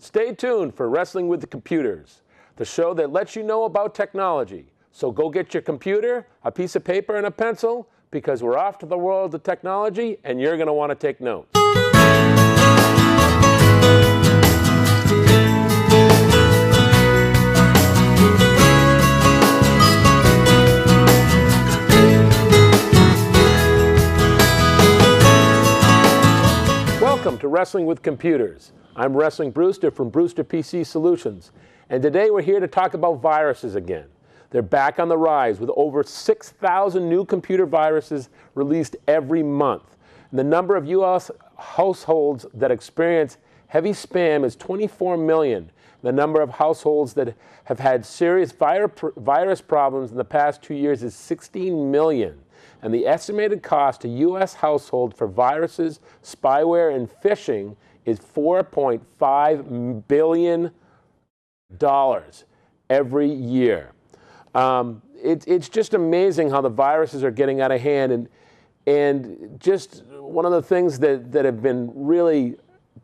Stay tuned for Wrestling with the Computers, the show that lets you know about technology. So go get your computer, a piece of paper, and a pencil, because we're off to the world of technology, and you're going to want to take notes. Welcome to Wrestling with Computers. I'm Wrestling Brewster from Brewster PC Solutions, and today we're here to talk about viruses again. They're back on the rise with over 6,000 new computer viruses released every month. And the number of U.S. households that experience heavy spam is 24 million. The number of households that have had serious virus problems in the past 2 years is 16 million. And the estimated cost to U.S. households for viruses, spyware, and phishing is $4.5 billion every year. It's just amazing how the viruses are getting out of hand, and just one of the things that have been really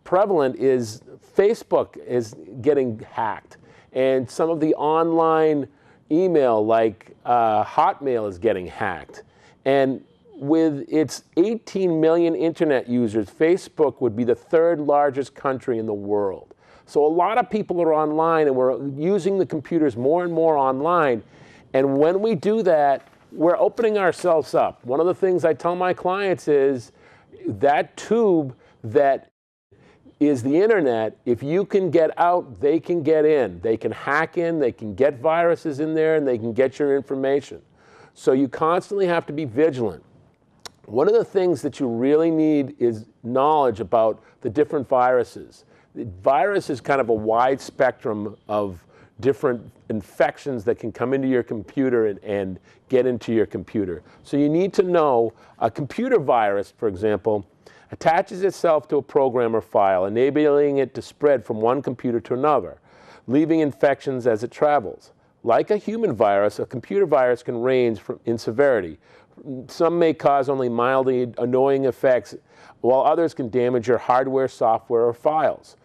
prevalent is Facebook is getting hacked, and some of the online email like Hotmail is getting hacked. And with its 18 million internet users, Facebook would be the third largest country in the world. So a lot of people are online, and we're using the computers more and more online. And when we do that, we're opening ourselves up. One of the things I tell my clients is that tube that is the internet, if you can get out, they can get in. They can hack in, they can get viruses in there, and they can get your information. So you constantly have to be vigilant. One of the things that you really need is knowledge about the different viruses. The virus is kind of a wide spectrum of different infections that can come into your computer and get into your computer. So you need to know a computer virus, for example, attaches itself to a program or file, enabling it to spread from one computer to another, leaving infections as it travels. Like a human virus, a computer virus can range in severity. Some may cause only mildly annoying effects, while others can damage your hardware, software, or files.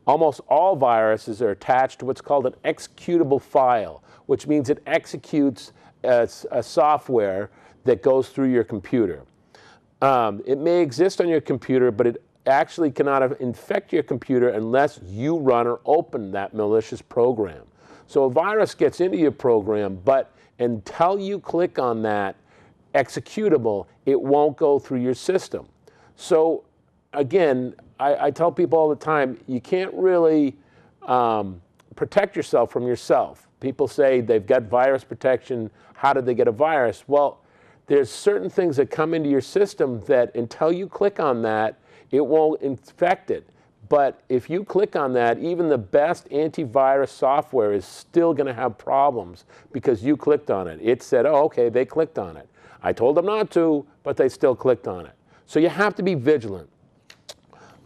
Almost all viruses are attached to what's called an executable file, which means it executes a software that goes through your computer. It may exist on your computer, but it actually cannot infect your computer unless you run or open that malicious program. So a virus gets into your program, but until you click on that executable, it won't go through your system. So again, I tell people all the time, you can't really protect yourself from yourself. People say they've got virus protection. How did they get a virus? Well, there's certain things that come into your system that until you click on that, it won't infect it. But if you click on that, even the best antivirus software is still going to have problems because you clicked on it. It said, oh, okay, they clicked on it. I told them not to, but they still clicked on it. So you have to be vigilant.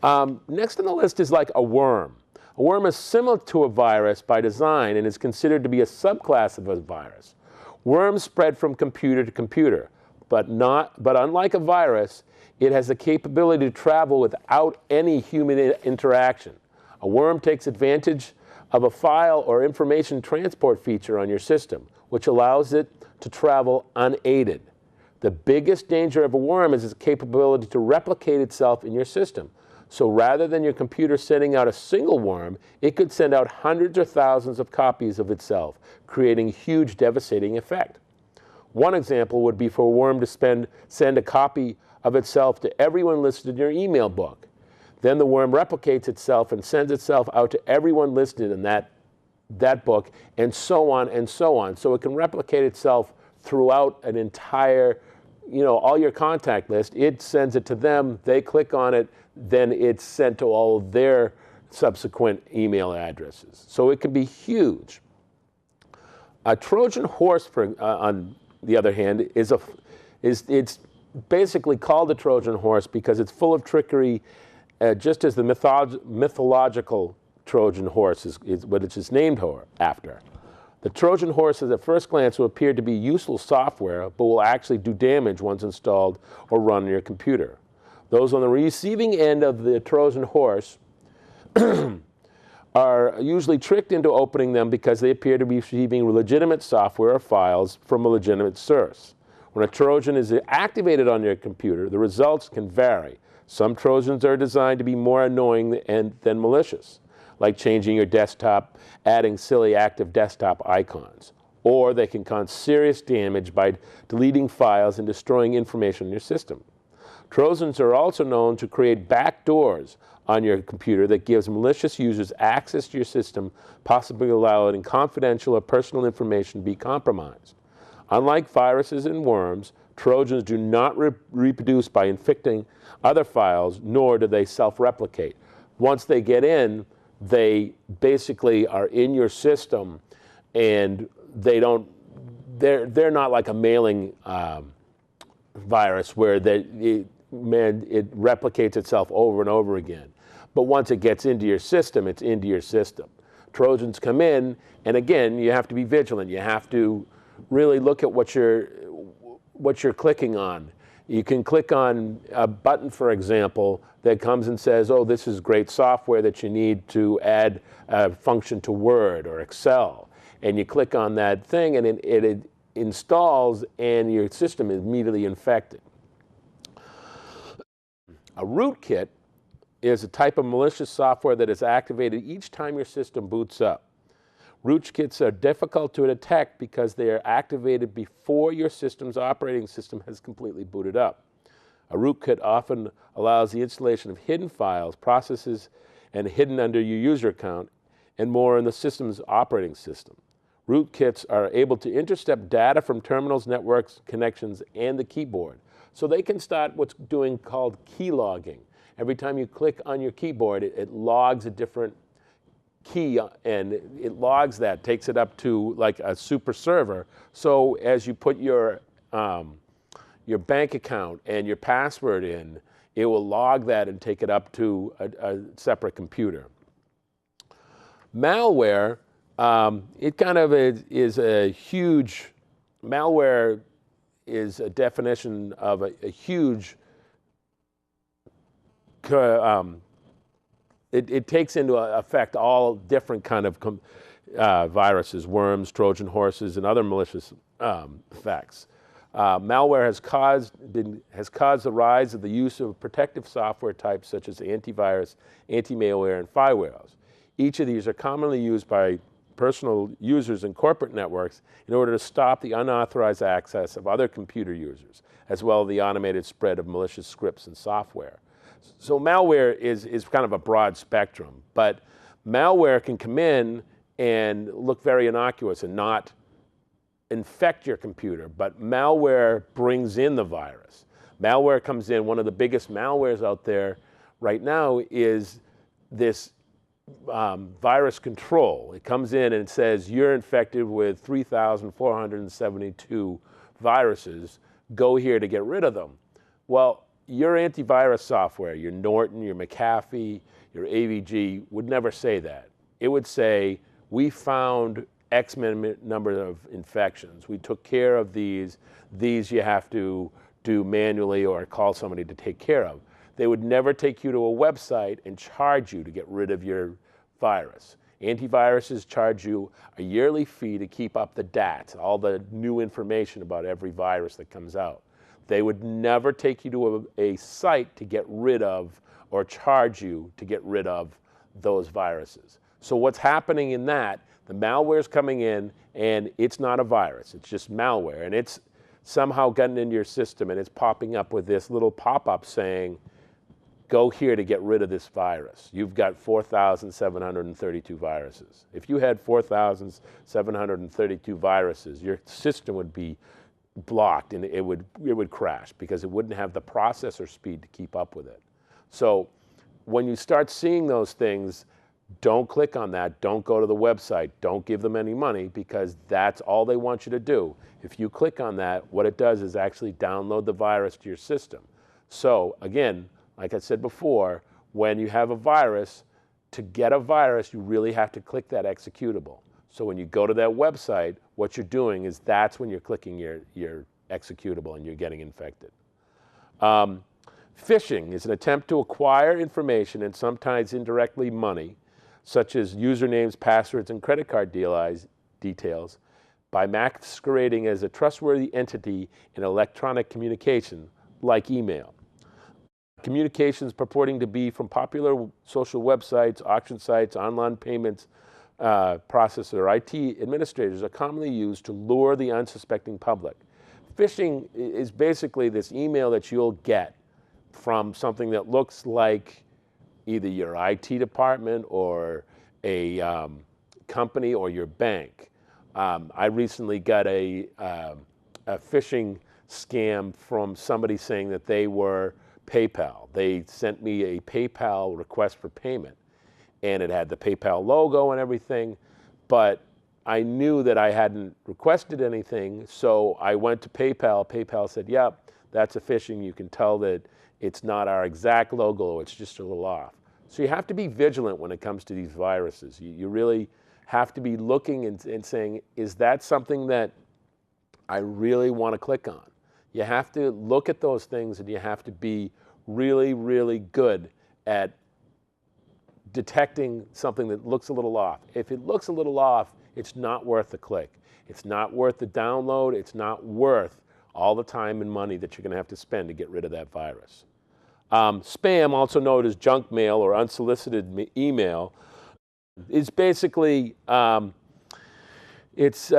Next on the list is like a worm. A worm is similar to a virus by design and is considered to be a subclass of a virus. Worms spread from computer to computer, but unlike a virus, it has the capability to travel without any human interaction. A worm takes advantage of a file or information transport feature on your system, which allows it to travel unaided. The biggest danger of a worm is its capability to replicate itself in your system. So rather than your computer sending out a single worm, it could send out hundreds or thousands of copies of itself, creating a huge devastating effect. One example would be for a worm to send a copy of itself to everyone listed in your email book. Then the worm replicates itself and sends itself out to everyone listed in that book, and so on and so on. So it can replicate itself throughout an entire, all your contact list. It sends it to them, they click on it, then it's sent to all of their subsequent email addresses. So it can be huge. A Trojan horse, on the other hand, it's basically called a Trojan horse because it's full of trickery, just as the mythological Trojan horse is what it's named after. The Trojan horse at first glance will appear to be useful software, but will actually do damage once installed or run on your computer. Those on the receiving end of the Trojan horse are usually tricked into opening them because they appear to be receiving legitimate software or files from a legitimate source. When a Trojan is activated on your computer, the results can vary. Some Trojans are designed to be more annoying than malicious, like changing your desktop, adding silly active desktop icons. Or they can cause serious damage by deleting files and destroying information in your system. Trojans are also known to create backdoors on your computer that gives malicious users access to your system, possibly allowing confidential or personal information to be compromised. Unlike viruses and worms, Trojans do not reproduce by infecting other files, nor do they self-replicate. Once they get in, they basically are in your system, and they're not like a mailing virus where it replicates itself over and over again. But once it gets into your system, it's into your system. Trojans come in, and again, you have to be vigilant. You have to really look at what you're clicking on. You can click on a button, for example, that comes and says, oh, this is great software that you need to add a function to Word or Excel. And you click on that thing, and it installs, and your system is immediately infected. A rootkit is a type of malicious software that is activated each time your system boots up. Rootkits are difficult to detect because they are activated before your system's operating system has completely booted up. A rootkit often allows the installation of hidden files, processes, and hidden under your user account, and more in the system's operating system. Rootkits are able to intercept data from terminals, networks, connections, and the keyboard. So they can start what's doing called key logging. Every time you click on your keyboard, it logs a different key, and it logs that, takes it up to like a super server. So as you put your bank account and your password in, it will log that and take it up to a separate computer. Malware, it kind of is a huge, malware is a definition of a huge, it takes into effect all different kind of viruses, worms, Trojan horses, and other malicious effects. Malware has caused the rise of the use of protective software types such as antivirus, anti-malware, and spyware. Each of these are commonly used by personal users and corporate networks in order to stop the unauthorized access of other computer users, as well as the automated spread of malicious scripts and software. So malware is kind of a broad spectrum, but malware can come in and look very innocuous and not infect your computer, but malware brings in the virus. Malware comes in, one of the biggest malwares out there right now is this virus control. It comes in and it says you're infected with 3,472 viruses, go here to get rid of them. Well, your antivirus software, your Norton, your McAfee, your AVG would never say that. It would say, we found X number of infections. We took care of these. These you have to do manually or call somebody to take care of. They would never take you to a website and charge you to get rid of your virus. Antiviruses charge you a yearly fee to keep up the DAT, all the new information about every virus that comes out. They would never take you to a site to get rid of or charge you to get rid of those viruses. So what's happening in that, the malware is coming in and it's not a virus, it's just malware, and it's somehow gotten into your system and it's popping up with this little pop-up saying, go here to get rid of this virus. You've got 4,732 viruses. If you had 4,732 viruses, your system would be blocked and it would crash because it wouldn't have the processor speed to keep up with it. So when you start seeing those things, don't click on that, don't go to the website, don't give them any money because that's all they want you to do. If you click on that, what it does is actually download the virus to your system. So again, like I said before, when you have a virus, to get a virus, you really have to click that executable. So when you go to that website, what you're doing is that's when you're clicking your executable and you're getting infected. Phishing is an attempt to acquire information and sometimes indirectly money such as usernames, passwords, and credit card details, by masquerading as a trustworthy entity in electronic communication, like email. Communications purporting to be from popular social websites, auction sites, online payments processors, or IT administrators are commonly used to lure the unsuspecting public. Phishing is basically this email that you'll get from something that looks like either your IT department or a company or your bank. I recently got a phishing scam from somebody saying that they were PayPal. They sent me a PayPal request for payment, and it had the PayPal logo and everything, but I knew that I hadn't requested anything, so I went to PayPal. PayPal said, yep, that's a phishing. You can tell that it's not our exact logo, it's just a little off. So you have to be vigilant when it comes to these viruses. You really have to be looking and saying, is that something that I really want to click on? You have to look at those things, and you have to be really, really good at detecting something that looks a little off. If it looks a little off, it's not worth the click. It's not worth the download. It's not worth all the time and money that you're going to have to spend to get rid of that virus. Spam, also known as junk mail or unsolicited email, is basically it's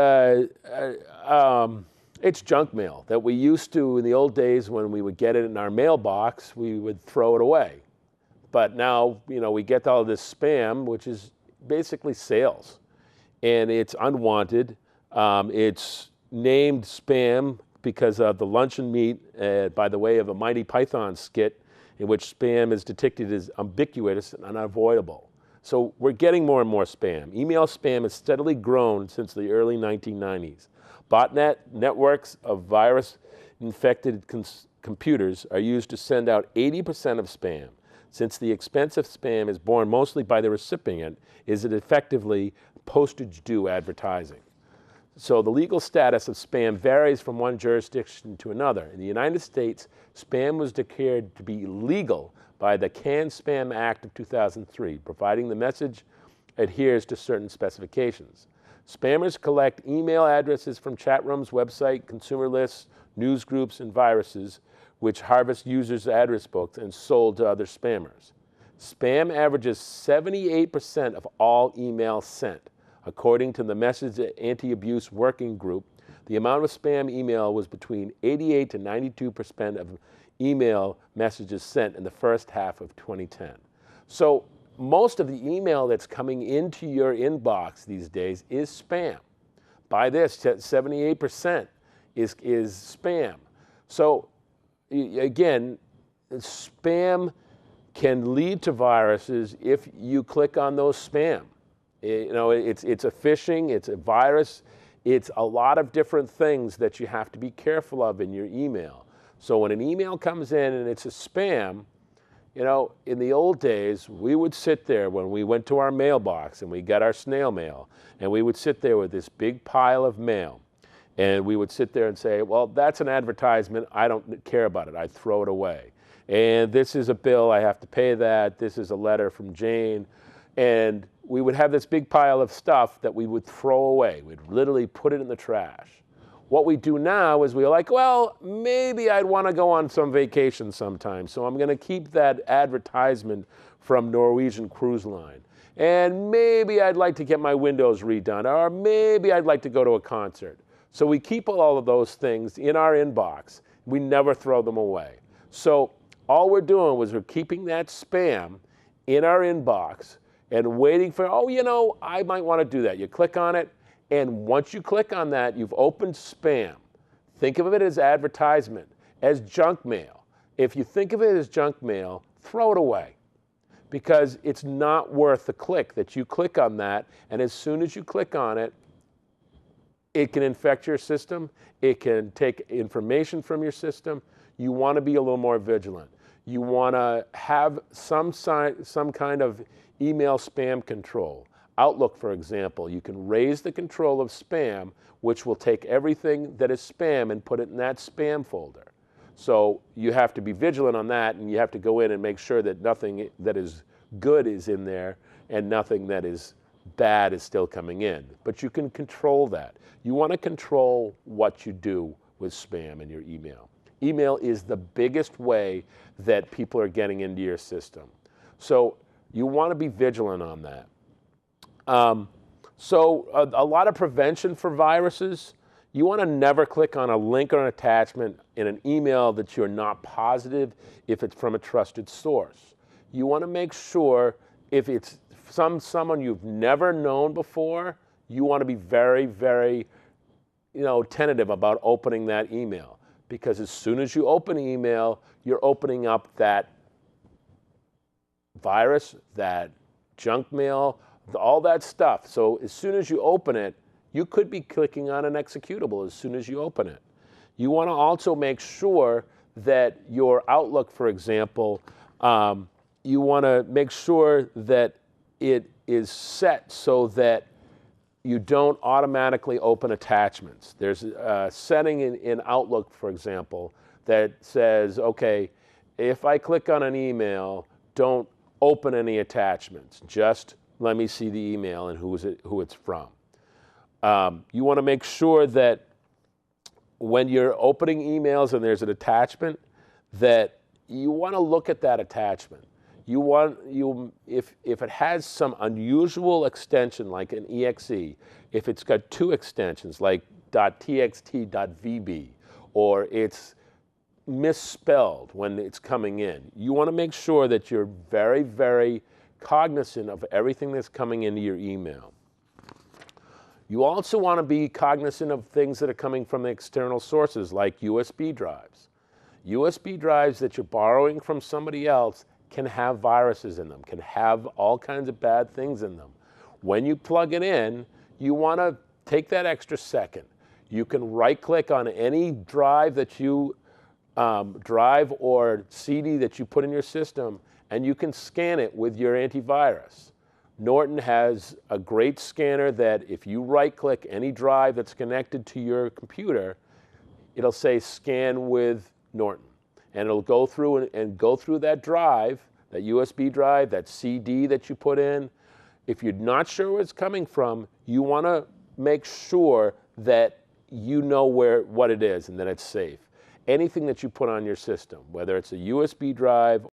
junk mail that we used to in the old days. When we would get it in our mailbox, we would throw it away. But now, we get all this spam, which is basically sales, and it's unwanted. It's named spam because of the luncheon meat by the way of a Mighty Python skit, in which spam is depicted as ambiguous and unavoidable. So we're getting more and more spam. Email spam has steadily grown since the early 1990s. Botnet networks of virus-infected computers are used to send out 80% of spam. Since the expense of spam is borne mostly by the recipient, is it effectively postage-due advertising? So the legal status of spam varies from one jurisdiction to another. In the United States, spam was declared to be illegal by the Can-Spam Act of 2003, providing the message adheres to certain specifications. Spammers collect email addresses from chat rooms, website, consumer lists, news groups, and viruses, which harvest users' address books and sold to other spammers. Spam averages 78% of all emails sent. According to the Message Anti-Abuse Working Group, the amount of spam email was between 88 to 92% of email messages sent in the first half of 2010. So most of the email that's coming into your inbox these days is spam. By this, 78% is spam. So again, spam can lead to viruses if you click on those spam. It's a phishing, it's a virus, it's a lot of different things that you have to be careful of in your email. So when an email comes in and it's a spam, in the old days, we would sit there when we went to our mailbox and we got our snail mail, and we would sit there with this big pile of mail. And we would sit there and say, well, that's an advertisement. I don't care about it. I throw it away. And this is a bill. I have to pay that. This is a letter from Jane. And we would have this big pile of stuff that we would throw away. We'd literally put it in the trash. What we do now is we're like, well, maybe I'd want to go on some vacation sometime, so I'm going to keep that advertisement from Norwegian Cruise Line. And maybe I'd like to get my windows redone, or maybe I'd like to go to a concert. So we keep all of those things in our inbox. We never throw them away. So all we're doing was we're keeping that spam in our inbox and waiting for, I might want to do that. You click on it, and once you click on that, you've opened spam. Think of it as advertisement, as junk mail. If you think of it as junk mail, throw it away, because it's not worth the click that you click on that, and as soon as you click on it, it can infect your system. It can take information from your system. You want to be a little more vigilant. You want to have some kind of email spam control. Outlook, for example, you can raise the control of spam, which will take everything that is spam and put it in that spam folder. So you have to be vigilant on that, and you have to go in and make sure that nothing that is good is in there and nothing that is bad is still coming in. But you can control that. You want to control what you do with spam in your email. Email is the biggest way that people are getting into your system. So you want to be vigilant on that. So a lot of prevention for viruses. You want to never click on a link or an attachment in an email that you're not positive if it's from a trusted source. You want to make sure if it's someone you've never known before, you want to be very, very, tentative about opening that email, because as soon as you open an email, you're opening up that virus, that junk mail, all that stuff. So as soon as you open it, you could be clicking on an executable as soon as you open it. You want to also make sure that your Outlook, for example, you want to make sure that it is set so that you don't automatically open attachments. There's a setting in Outlook, for example, that says, okay, if I click on an email, don't open any attachments. Just let me see the email and who it's from. You want to make sure that when you're opening emails and there's an attachment, that you want to look at that attachment. If it has some unusual extension like an exe, if it's got two extensions like .txt, .vb, or it's misspelled when it's coming in, you want to make sure that you're very, very cognizant of everything that's coming into your email. You also want to be cognizant of things that are coming from the external sources like USB drives. USB drives that you're borrowing from somebody else can have viruses in them, can have all kinds of bad things in them. When you plug it in, you want to take that extra second. You can right-click on any drive that you drive or CD that you put in your system, and you can scan it with your antivirus. Norton has a great scanner that if you right-click any drive that's connected to your computer, it'll say scan with Norton. And it'll go through and go through that drive, that USB drive, that CD that you put in. If you're not sure where it's coming from, you want to make sure that you know what it is and that it's safe. Anything that you put on your system, whether it's a USB drive